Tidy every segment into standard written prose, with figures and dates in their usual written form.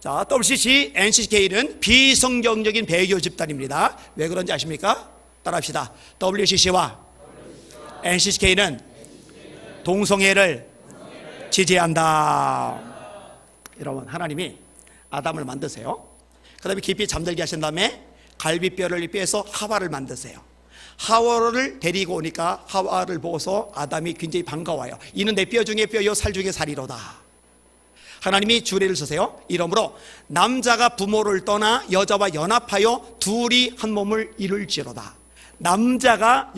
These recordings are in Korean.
자, WCC, NCK는 비성경적인 배교 집단입니다. 왜 그런지 아십니까? 따라합시다. WCC와 NCK는 동성애를 지지한다. 여러분, 하나님이 아담을 만드세요. 그 다음에 깊이 잠들게 하신 다음에 갈비뼈를 빼서 하와를 만드세요. 하와를 데리고 오니까 하와를 보고서 아담이 굉장히 반가워요. 이는 내 뼈 중에 뼈요 살 중에 살이로다. 하나님이 주례를 쓰세요. 이러므로 남자가 부모를 떠나 여자와 연합하여 둘이 한 몸을 이룰지로다. 남자가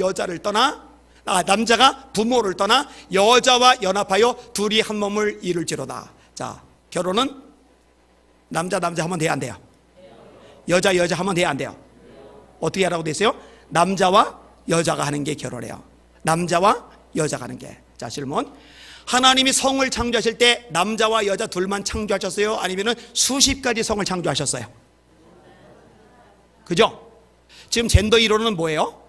부모를 떠나 여자와 연합하여 둘이 한 몸을 이룰지로다. 자, 결혼은 남자 하면 돼요, 안 돼요? 여자 하면 돼요, 안 돼요? 어떻게 하라고 돼 있어요? 남자와 여자가 하는 게 결혼이에요. 남자와 여자가 하는 게. 자, 질문. 하나님이 성을 창조하실 때 남자와 여자 둘만 창조하셨어요? 아니면 수십 가지 성을 창조하셨어요? 그죠? 지금 젠더 이론은 뭐예요?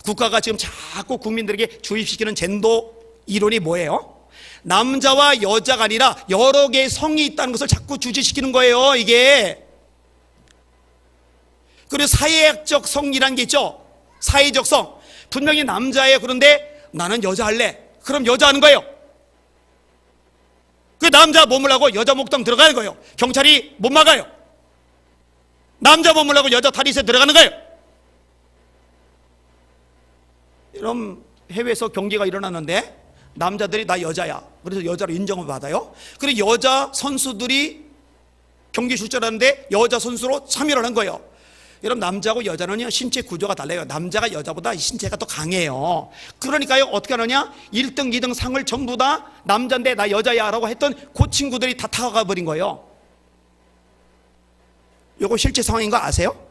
국가가 지금 자꾸 국민들에게 주입시키는 젠더 이론이 뭐예요? 남자와 여자가 아니라 여러 개의 성이 있다는 것을 자꾸 주지시키는 거예요, 이게. 그리고 사회적 성이라는 게 있죠. 사회적 성. 분명히 남자예요. 그런데 나는 여자 할래. 그럼 여자 하는 거예요. 그 남자 몸을 하고 여자 목동 들어가는 거예요. 경찰이 못 막아요. 남자 몸을 하고 여자 탈의세 들어가는 거예요. 이런 해외에서 경기가 일어났는데 남자들이 나 여자야. 그래서 여자로 인정을 받아요. 그리고 여자 선수들이 경기 출전하는데 여자 선수로 참여를 한 거예요. 여러분, 남자하고 여자는요, 신체 구조가 달라요. 남자가 여자보다 신체가 더 강해요. 그러니까요, 어떻게 하느냐? 1등, 2등 상을 전부 다 남자인데 나 여자야 라고 했던 그 친구들이 다 타가 버린 거예요. 이거 실제 상황인 거 아세요?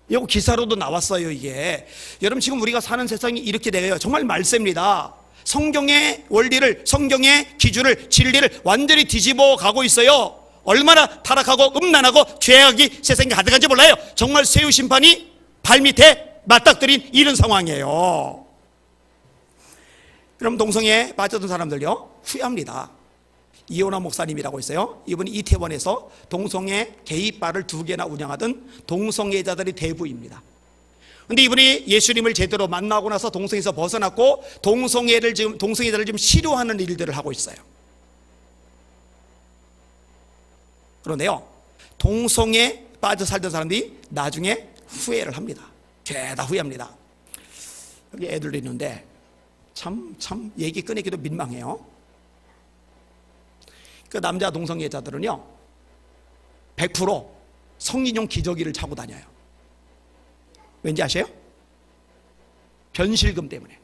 이거 기사로도 나왔어요, 이게. 여러분, 지금 우리가 사는 세상이 이렇게 돼요. 정말 말세입니다. 성경의 원리를, 성경의 기준을, 진리를 완전히 뒤집어 가고 있어요. 얼마나 타락하고 음란하고 죄악이 세상에 가득한지 몰라요. 정말 세우 심판이 발밑에 맞닥뜨린 이런 상황이에요. 그럼 동성애에 빠졌던 사람들요, 후회합니다. 이호나 목사님이라고 있어요. 이분이 이태원에서 동성애 게이바를 2개나 운영하던 동성애자들의 대부입니다. 근데 이분이 예수님을 제대로 만나고 나서 동성애에서 벗어났고 동성애자를 지금 치료하는 일들을 하고 있어요. 그런데요, 동성애에 빠져 살던 사람들이 나중에 후회를 합니다. 죄다 후회합니다. 여기 애들도 있는데 참 얘기 꺼내기도 민망해요. 그 남자 동성애자들은요, 100% 성인용 기저귀를 차고 다녀요. 왠지 아세요? 변실금 때문에.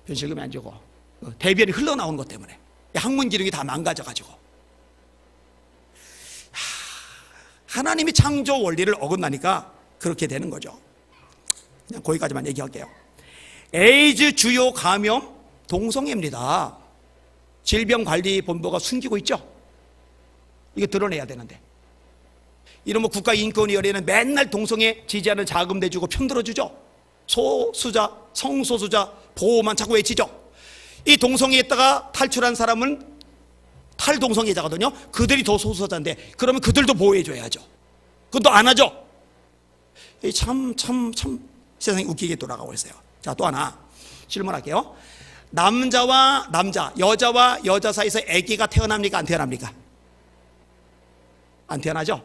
변실금이 안 주고 대변이 흘러나오는 것 때문에 항문 기능이 다 망가져가지고 하나님이 창조 원리를 어긋나니까 그렇게 되는 거죠. 그냥 거기까지만 얘기할게요. 에이즈 주요 감염 동성애입니다. 질병관리본부가 숨기고 있죠. 이거 드러내야 되는데, 이런 뭐 국가인권위원회는 맨날 동성애 지지하는 자금 내주고 편들어주죠. 소수자, 성소수자 보호만 자꾸 외치죠. 이 동성애에다가 탈출한 사람은 탈동성애자거든요. 그들이 더 소수자인데 그러면 그들도 보호해줘야죠. 그것도 안 하죠. 참 세상이 웃기게 돌아가고 있어요. 자, 또 하나 질문할게요. 남자와 남자, 여자와 여자 사이에서 아기가 태어납니까? 안 태어납니까? 안 태어나죠?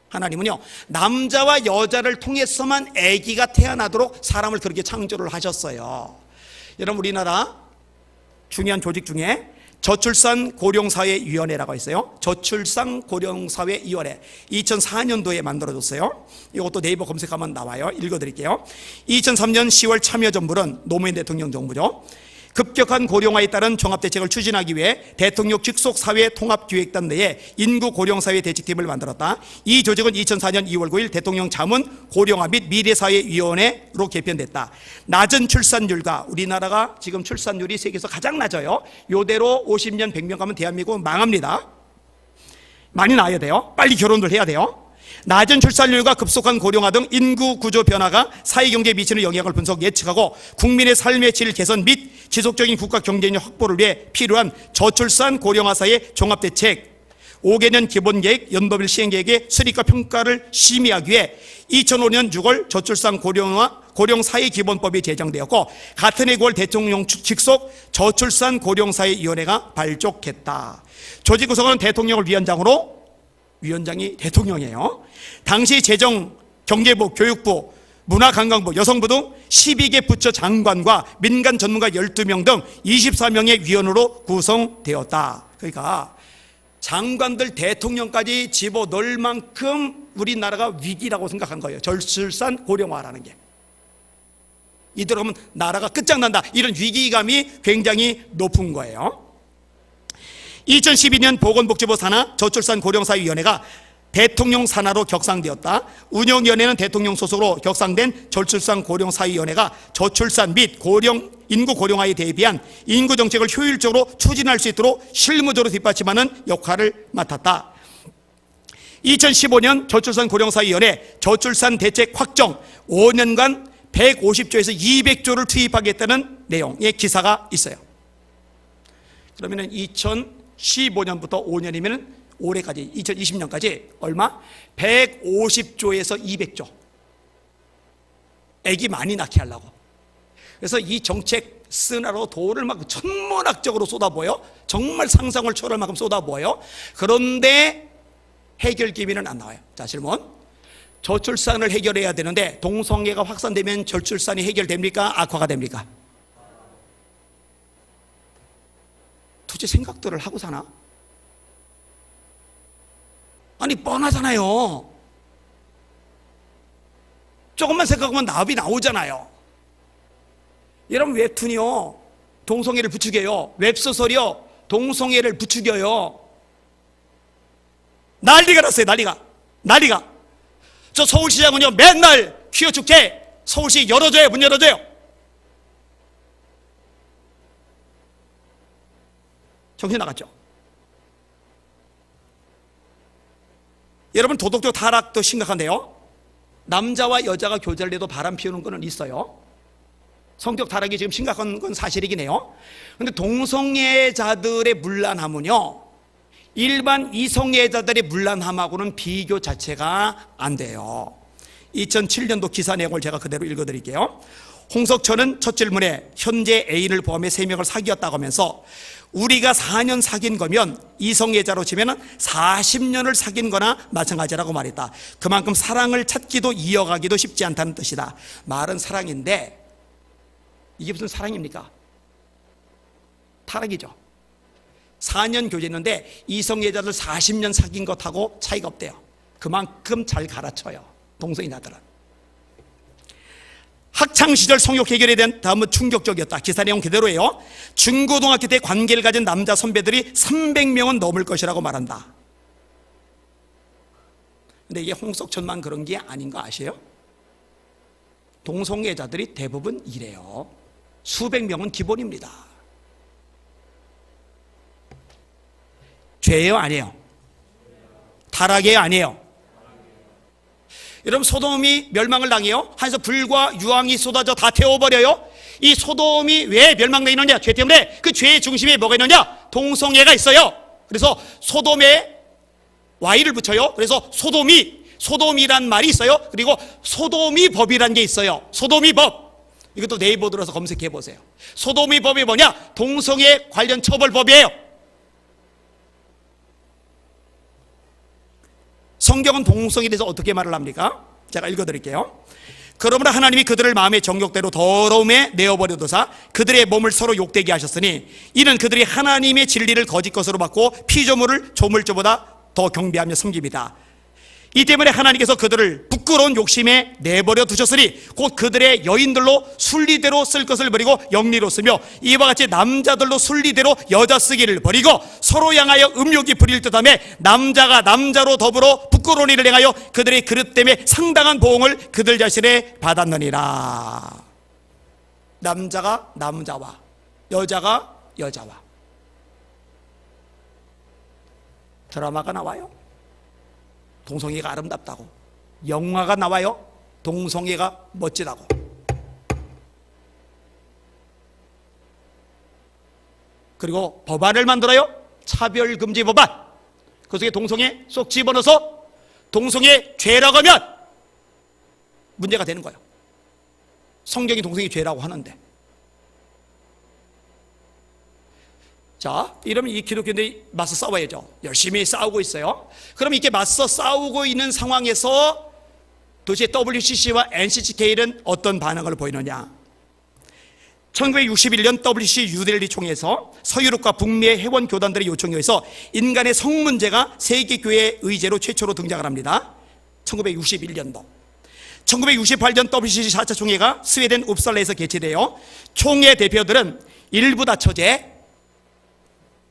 하나님은요, 남자와 여자를 통해서만 아기가 태어나도록 사람을 그렇게 창조를 하셨어요. 여러분, 우리나라 중요한 조직 중에 저출산 고령사회위원회라고 있어요. 저출산 고령사회위원회 2004년도에 만들어졌어요. 이것도 네이버 검색하면 나와요. 읽어드릴게요. 2003년 10월 참여정부는 노무현 대통령 정부죠. 급격한 고령화에 따른 종합대책을 추진하기 위해 대통령 직속 사회 통합기획단 내에 인구 고령사회 대책팀을 만들었다. 이 조직은 2004년 2월 9일 대통령 자문 고령화 및 미래사회위원회로 개편됐다. 낮은 출산율과, 우리나라가 지금 출산율이 세계에서 가장 낮아요. 이대로 50년 100년 가면 대한민국은 망합니다. 많이 낳아야 돼요. 빨리 결혼을 해야 돼요. 낮은 출산율과 급속한 고령화 등 인구 구조 변화가 사회경제에 미치는 영향을 분석 예측하고 국민의 삶의 질 개선 및 지속적인 국가 경쟁력 확보를 위해 필요한 저출산 고령화 사회 종합대책 5개년 기본계획 연도별 시행계획의 수립과 평가를 심의하기 위해 2005년 6월 저출산 고령사회 기본법이 제정되었고 같은 해 9월 대통령 직속 저출산 고령사회위원회가 발족했다. 조직 구성은 대통령을 위원장으로, 위원장이 대통령이에요. 당시 재정, 경제부, 교육부, 문화관광부, 여성부 등 12개 부처 장관과 민간 전문가 12명 등 24명의 위원으로 구성되었다. 그러니까 장관들 대통령까지 집어넣을 만큼 우리나라가 위기라고 생각한 거예요. 저출산 고령화라는 게. 이대로 하면 나라가 끝장난다. 이런 위기감이 굉장히 높은 거예요. 2012년 보건복지부 산하 저출산 고령사회위원회가 대통령 산하로 격상되었다. 운영위원회는 대통령 소속으로 격상된 저출산 고령사회위원회가 저출산 및 인구 고령화에 대비한 인구정책을 효율적으로 추진할 수 있도록 실무적으로 뒷받침하는 역할을 맡았다. 2015년 저출산 고령사회위원회 저출산 대책 확정 5년간 150조에서 200조를 투입하겠다는 내용의 기사가 있어요. 그러면 2015년부터 5년이면 올해까지 2020년까지 얼마? 150조에서 200조. 애기 많이 낳게 하려고. 그래서 이 정책 쓰느라고 돈을 막 천문학적으로 쏟아부어요. 정말 상상을 초월할 만큼 쏟아부어요. 그런데 해결 기미는 안 나와요. 자, 질문. 저출산을 해결해야 되는데 동성애가 확산되면 저출산이 해결됩니까? 악화가 됩니까? 도대체 생각들을 하고 사나? 아니 뻔하잖아요. 조금만 생각하면 답이 나오잖아요. 여러분 웹툰이요 동성애를 부추겨요. 웹소설이요 동성애를 부추겨요. 난리가 났어요. 난리가. 저 서울시장은요 맨날 퀴어 축제 서울시 열어줘요. 문 열어줘요. 정신 나갔죠. 여러분 도덕적 타락도 심각한데요. 남자와 여자가 교제를 해도 바람 피우는 거는 있어요. 성격 타락이 지금 심각한 건 사실이긴 해요. 그런데 동성애자들의 문란함은요 일반 이성애자들의 문란함하고는 비교 자체가 안 돼요. 2007년도 기사 내용을 제가 그대로 읽어드릴게요. 홍석천은 첫 질문에 현재 애인을 포함해 3명을 사귀었다고 하면서 우리가 4년 사귄 거면 이성애자로 치면 40년을 사귄 거나 마찬가지라고 말했다. 그만큼 사랑을 찾기도 이어가기도 쉽지 않다는 뜻이다. 말은 사랑인데 이게 무슨 사랑입니까? 타락이죠. 4년 교제했는데 이성애자들 40년 사귄 것하고 차이가 없대요. 그만큼 잘 가르쳐요. 동성애자들은. 학창시절 성욕 해결에 대한 다음은 충격적이었다. 기사 내용 그대로예요. 중고등학교 때 관계를 가진 남자 선배들이 300명은 넘을 것이라고 말한다. 근데 이게 홍석천만 그런 게 아닌 거 아세요? 동성애자들이 대부분 이래요. 수백 명은 기본입니다. 죄예요 아니에요? 타락이에요 아니에요? 여러분 소돔이 멸망을 당해요. 하늘에서 불과 유황이 쏟아져 다 태워버려요. 이 소돔이 왜 멸망당했느냐? 죄 때문에. 그 죄의 중심에 뭐가 있느냐? 동성애가 있어요. 그래서 소돔에 Y를 붙여요. 그래서 소돔이란 말이 있어요. 그리고 소돔이 법이란 게 있어요. 소돔이 법. 이것도 네이버 들어서 검색해 보세요. 소돔이 법이 뭐냐? 동성애 관련 처벌법이에요. 성경은 동성애에 대해서 어떻게 말을 합니까? 제가 읽어드릴게요. 그러므로 하나님이 그들을 마음의 정욕대로 더러움에 내어버려두사 그들의 몸을 서로 욕되게 하셨으니 이는 그들이 하나님의 진리를 거짓 것으로 받고 피조물을 조물주보다 더 경배하며 섬깁니다. 이 때문에 하나님께서 그들을 부끄러운 욕심에 내버려 두셨으니 곧 그들의 여인들로 순리대로 쓸 것을 버리고 영리로 쓰며 이와 같이 남자들로 순리대로 여자 쓰기를 버리고 서로 향하여 음욕이 부릴 듯하며 남자가 남자로 더불어 부끄러운 일을 행하여 그들의 그릇 때문에 상당한 보응을 그들 자신에 받았느니라. 남자가 남자와 여자가 여자와 드라마가 나와요. 동성애가 아름답다고. 영화가 나와요. 동성애가 멋지다고. 그리고 법안을 만들어요. 차별금지 법안. 그 속에 동성애 쏙 집어넣어서 동성애 죄라고 하면 문제가 되는 거예요. 성경이 동성애 죄라고 하는데. 자, 이러면 이 기독교인들이 맞서 싸워야죠. 열심히 싸우고 있어요. 그럼 이렇게 맞서 싸우고 있는 상황에서 도대체 WCC와 NCCK는 어떤 반응을 보이느냐? 1961년 WCC 뉴델리 총회에서 서유럽과 북미의 회원 교단들의 요청에 의해서 인간의 성 문제가 세계교회 의제로 최초로 등장을 합니다. 1961년도. 1968년 WCC 4차 총회가 스웨덴 웁살라에서 개최되어 총회 대표들은 일부 다처제,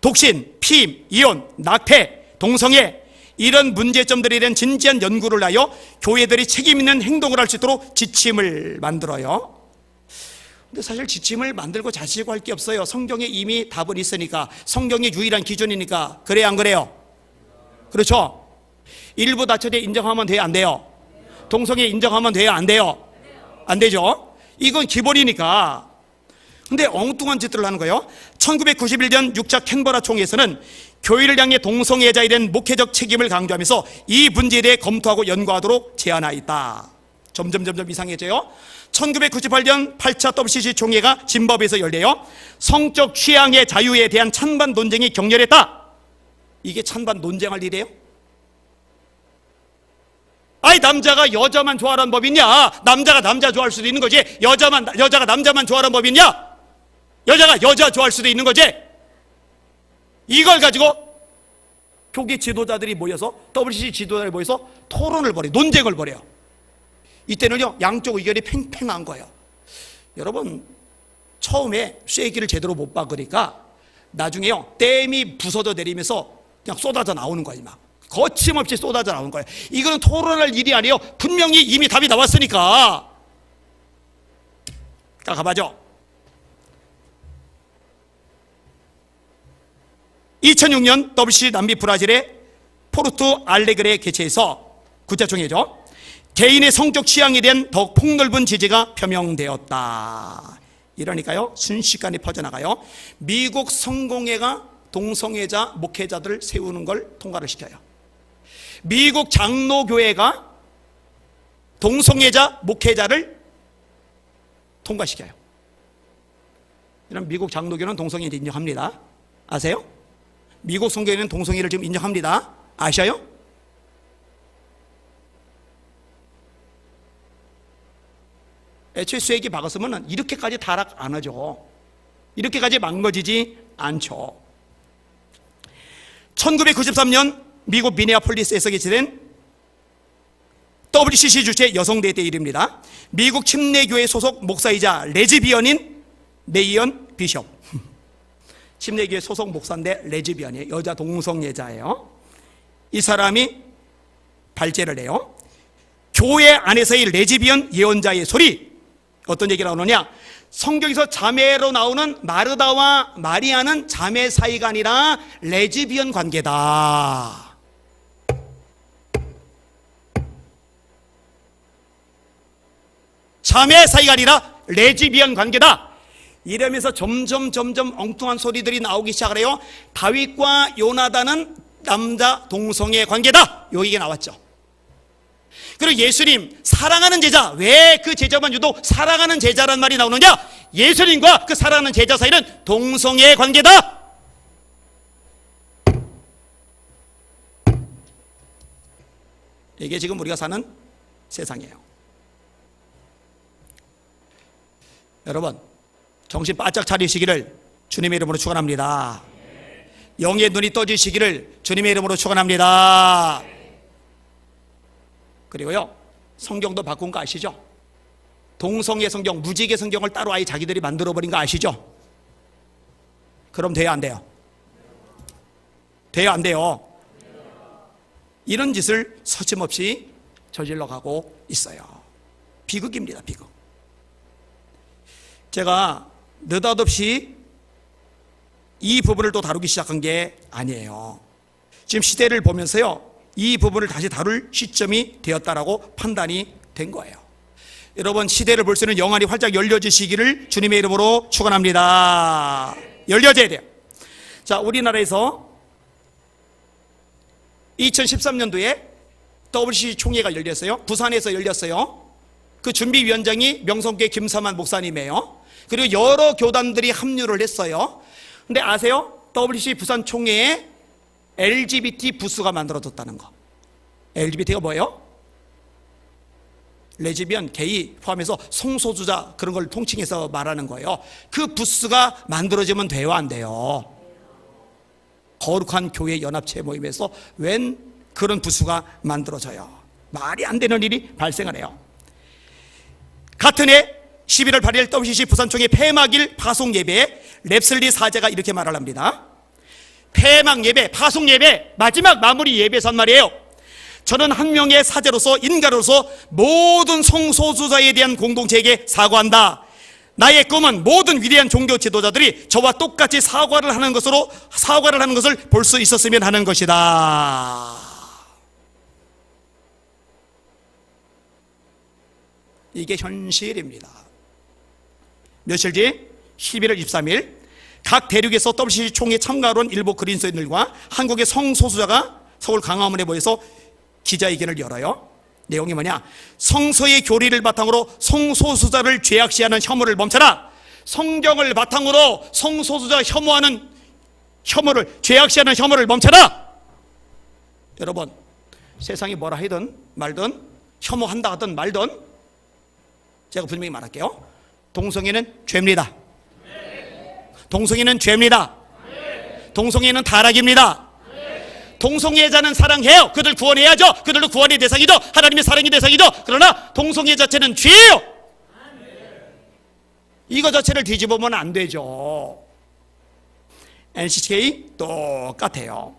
독신, 피임, 이혼, 낙태, 동성애 이런 문제점들에 대한 진지한 연구를 하여 교회들이 책임 있는 행동을 할 수 있도록 지침을 만들어요. 근데 사실 지침을 만들고 자시고 할 게 없어요. 성경에 이미 답은 있으니까. 성경이 유일한 기준이니까. 그래요, 안 그래요? 그렇죠? 일부 다처제 인정하면 돼요, 안 돼요? 동성애 인정하면 돼요, 안 돼요? 안 되죠? 이건 기본이니까. 근데 엉뚱한 짓들을 하는 거예요. 1991년 6차 캔버라 총회에서는 교회를 향해 동성애자에 대한 목회적 책임을 강조하면서 이 문제에 대해 검토하고 연구하도록 제안하였다. 점점 이상해져요. 1998년 8차 WCC 총회가 짐바브웨에서 열려요. 성적 취향의 자유에 대한 찬반 논쟁이 격렬했다. 이게 찬반 논쟁할 일이에요? 아이, 남자가 여자만 좋아하는 법이 있냐? 남자가 남자 좋아할 수도 있는 거지. 여자가 남자만 좋아하는 법이 있냐? 여자가 여자 좋아할 수도 있는 거지. 이걸 가지고 교계 지도자들이 모여서, WCC 지도자들이 모여서 토론을 벌여요. 논쟁을 벌여요. 이때는요, 양쪽 의견이 팽팽한 거예요. 여러분, 처음에 쐐기를 제대로 못 박으니까 나중에요, 댐이 부서져 내리면서 그냥 쏟아져 나오는 거예요. 막 거침없이 쏟아져 나오는 거예요. 이거는 토론할 일이 아니에요. 분명히 이미 답이 나왔으니까. 자, 가봐죠. 2006년 WCC 남미 브라질의 포르투 알레그레 개최에서 국제총회죠. 개인의 성적 취향에 대한 더욱 폭넓은 지지가 표명되었다. 이러니까요, 순식간에 퍼져나가요. 미국 성공회가 동성애자 목회자들을 세우는 걸 통과를 시켜요. 미국 장로교회가 동성애자 목회자를 통과시켜요. 이런 미국 장로교는 동성애를 인정합니다. 아세요? 미국 성교회는 동성애를 지금 인정합니다. 아셔요? 애초에 쐐기 박았으면 이렇게까지 타락 안 하죠. 이렇게까지 망가지지 않죠. 1993년 미국 미네아폴리스에서 개최된 WCC 주최 여성대회 일입니다. 미국 침례교회 소속 목사이자 레즈비언인 메이언 비숍. 침례교회 소속 목사인데 레즈비언이에요. 여자 동성애자예요. 이 사람이 발제를 해요. 교회 안에서의 레즈비언 예언자의 소리. 어떤 얘기가 나오느냐? 성경에서 자매로 나오는 마르다와 마리아는 자매 사이가 아니라 레즈비언 관계다. 자매 사이가 아니라 레즈비언 관계다. 이러면서 점점 엉뚱한 소리들이 나오기 시작을 해요. 다윗과 요나단은 남자 동성애 관계다. 요 얘기가 나왔죠. 그리고 예수님 사랑하는 제자, 왜 그 제자만 유독 사랑하는 제자란 말이 나오느냐? 예수님과 그 사랑하는 제자 사이는 동성애 관계다. 이게 지금 우리가 사는 세상이에요. 여러분, 정신 바짝 차리시기를 주님의 이름으로 축원합니다. 영의 눈이 떠지시기를 주님의 이름으로 축원합니다. 그리고요, 성경도 바꾼 거 아시죠? 동성애 성경, 무지개 성경을 따로 아예 자기들이 만들어버린 거 아시죠? 그럼 돼요, 안 돼요? 돼요, 안 돼요? 이런 짓을 서슴없이 저질러 가고 있어요. 비극입니다, 비극. 제가 느닷없이 이 부분을 또 다루기 시작한 게 아니에요. 지금 시대를 보면서요, 이 부분을 다시 다룰 시점이 되었다라고 판단이 된 거예요. 여러분, 시대를 볼 수 있는 영안이 활짝 열려지시기를 주님의 이름으로 축원합니다. 열려져야 돼요. 자, 우리나라에서 2013년도에 WCC 총회가 열렸어요. 부산에서 열렸어요. 그 준비위원장이 명성교회 김삼환 목사님이에요. 그리고 여러 교단들이 합류를 했어요. 근데 아세요? WCC 부산 총회에 LGBT 부스가 만들어졌다는 거. LGBT가 뭐예요? 레즈비언, 게이 포함해서 성소수자, 그런 걸 통칭해서 말하는 거예요. 그 부스가 만들어지면 돼요, 안 돼요? 거룩한 교회 연합체 모임에서 웬 그런 부스가 만들어져요? 말이 안 되는 일이 발생을 해요. 같은 해 11월 8일 WCC 부산총회 폐막일 파송 예배에 랩슬리 사제가 이렇게 말을 합니다. 폐막 예배, 파송 예배, 마지막 마무리 예배선 말이에요. 저는 한 명의 사제로서, 인간으로서 모든 성소수자에 대한 공동체에게 사과한다. 나의 꿈은 모든 위대한 종교 지도자들이 저와 똑같이 사과를 하는 것을 볼 수 있었으면 하는 것이다. 이게 현실입니다. 며칠 뒤 11월 23일 각 대륙에서 WCC 총회 참가로 온 일부 그리스도인들과 한국의 성소수자가 서울 광화문에 모여서 기자회견을 열어요. 내용이 뭐냐? 성서의 교리를 바탕으로 성소수자를 죄악시하는 혐오를 멈춰라. 성경을 바탕으로 성소수자 죄악시하는 혐오를 멈춰라. 여러분, 세상이 뭐라 하든 말든, 혐오한다 하든 말든, 제가 분명히 말할게요. 동성애는 죄입니다. 동성애는 죄입니다. 동성애는 타락입니다. 동성애자는 사랑해요. 그들 구원해야죠. 그들도 구원의 대상이죠. 하나님의 사랑의 대상이죠. 그러나 동성애 자체는 죄예요. 이거 자체를 뒤집으면 안 되죠. NCK 똑같아요.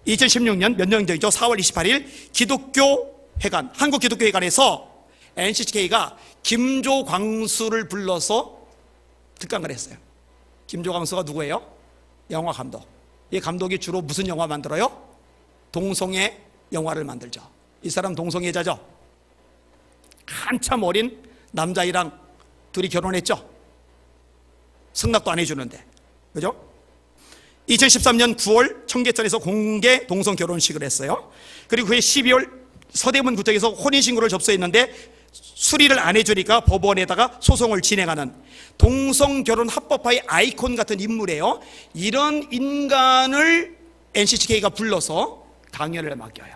2016년 몇 년 전이죠. 4월 28일 기독교회관, 한국기독교회관에서 NCK가 김조광수를 불러서 특강을 했어요. 김조광수가 누구예요? 영화 감독. 이 감독이 주로 무슨 영화 만들어요? 동성애 영화를 만들죠. 이 사람 동성애자죠. 한참 어린 남자이랑 둘이 결혼했죠. 승낙도 안 해주는데, 그죠? 2013년 9월 청계천에서 공개 동성 결혼식을 했어요. 그리고 그해 12월 서대문 구청에서 혼인신고를 접수했는데 수리를 안 해주니까 법원에다가 소송을 진행하는 동성결혼 합법화의 아이콘 같은 인물이에요. 이런 인간을 NCCK가 불러서 강연을 맡겨요.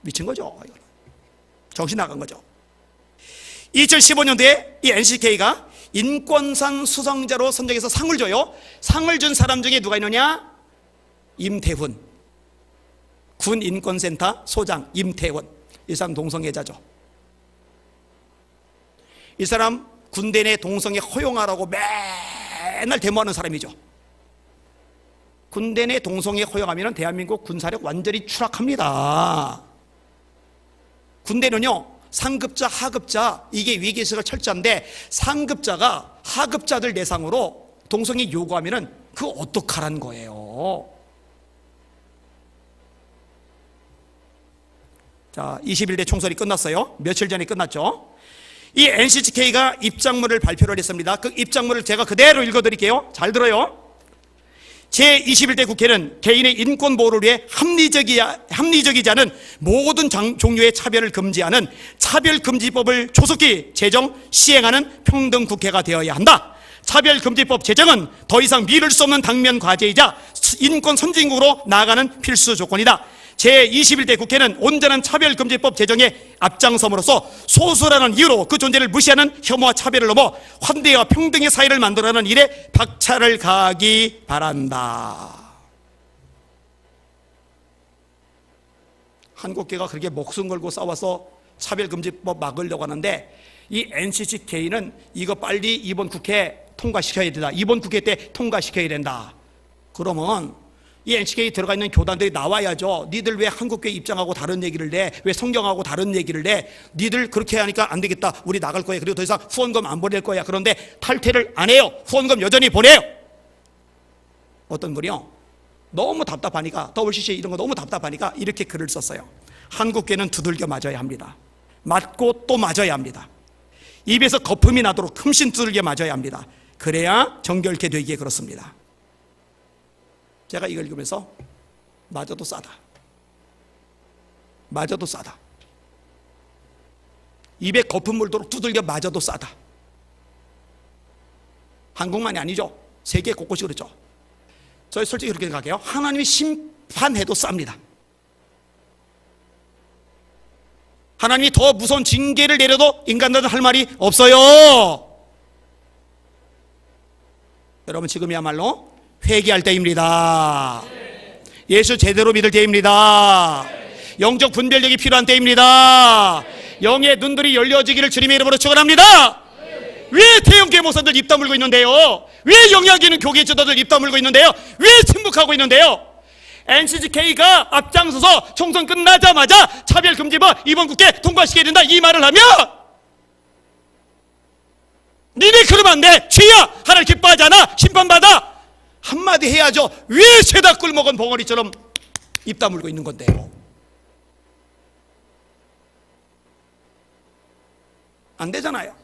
미친 거죠. 정신 나간 거죠. 2015년도에 이 NCCK가 인권상 수상자로 선정해서 상을 줘요. 상을 준 사람 중에 누가 있느냐? 임태훈, 군인권센터 소장 임태훈. 이 사람 동성애자죠. 이 사람 군대 내 동성애 허용하라고 맨날 데모하는 사람이죠. 군대 내 동성애 허용하면 대한민국 군사력 완전히 추락합니다. 군대는요, 상급자, 하급자, 이게 위계의식을 철저한데 상급자가 하급자들 대상으로 동성애 요구하면 그거 어떡하란 거예요. 자, 21대 총선이 끝났어요. 며칠 전에 끝났죠. 이 NCCK가 입장문을 발표를 했습니다. 그 입장문을 제가 그대로 읽어드릴게요. 잘 들어요. 제21대 국회는 개인의 인권 보호를 위해 합리적이지 않은 모든 종류의 차별을 금지하는 차별금지법을 조속히 제정, 시행하는 평등국회가 되어야 한다. 차별금지법 제정은 더 이상 미룰 수 없는 당면 과제이자 인권 선진국으로 나아가는 필수 조건이다. 제21대 국회는 온전한 차별금지법 제정에 앞장섬으로써 소수라는 이유로 그 존재를 무시하는 혐오와 차별을 넘어 환대와 평등의 사회를 만들어가는 일에 박차를 가하기 바란다. 한국교회가 그렇게 목숨 걸고 싸워서 차별금지법 막으려고 하는데 이 NCCK는 이거 빨리 이번 국회 통과시켜야 된다. 이번 국회 때 통과시켜야 된다. 그러면 이 NCK에 들어가 있는 교단들이 나와야죠. 니들 왜 한국교회 입장하고 다른 얘기를 내? 왜 성경하고 다른 얘기를 내? 니들 그렇게 하니까 안 되겠다. 우리 나갈 거야. 그리고 더 이상 후원금 안 보낼 거야. 그런데 탈퇴를 안 해요. 후원금 여전히 보내요. 어떤 분이요? 너무 답답하니까, WCC 이런 거 너무 답답하니까 이렇게 글을 썼어요. 한국교회는 두들겨 맞아야 합니다. 맞고 또 맞아야 합니다. 입에서 거품이 나도록 흠씬 두들겨 맞아야 합니다. 그래야 정결케 되기에 그렇습니다. 제가 이걸 읽으면서 맞아도 싸다, 맞아도 싸다, 입에 거품 물도록 두들겨 맞아도 싸다. 한국만이 아니죠. 세계 곳곳이 그렇죠. 저희 솔직히 그렇게 생각해요. 하나님이 심판해도 쌉니다. 하나님이 더 무서운 징계를 내려도 인간들은 할 말이 없어요. 여러분, 지금이야말로 회개할 때입니다. 예수 제대로 믿을 때입니다. 영적 분별력이 필요한 때입니다. 영의 눈들이 열려지기를 주님의 이름으로 축원합니다. 왜 태영교회 목사들 입 다물고 있는데요? 왜 영향력 있는 교계 지도자들 입 다물고 있는데요? 왜 침묵하고 있는데요? NCGK가 앞장서서 총선 끝나자마자 차별금지법 이번 국회 통과시켜야 된다 이 말을 하면 니네 그러면 안 돼, 죄야, 하나님 기뻐하지 않아, 심판받아 한마디 해야죠. 왜 죄다 꿀먹은 벙어리처럼 입 다물고 있는 건데요? 안 되잖아요.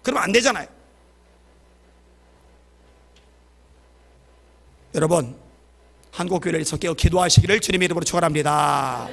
그러면 안 되잖아요. 여러분, 한국교회를 위해서 깨어 기도하시기를 주님의 이름으로 축원합니다.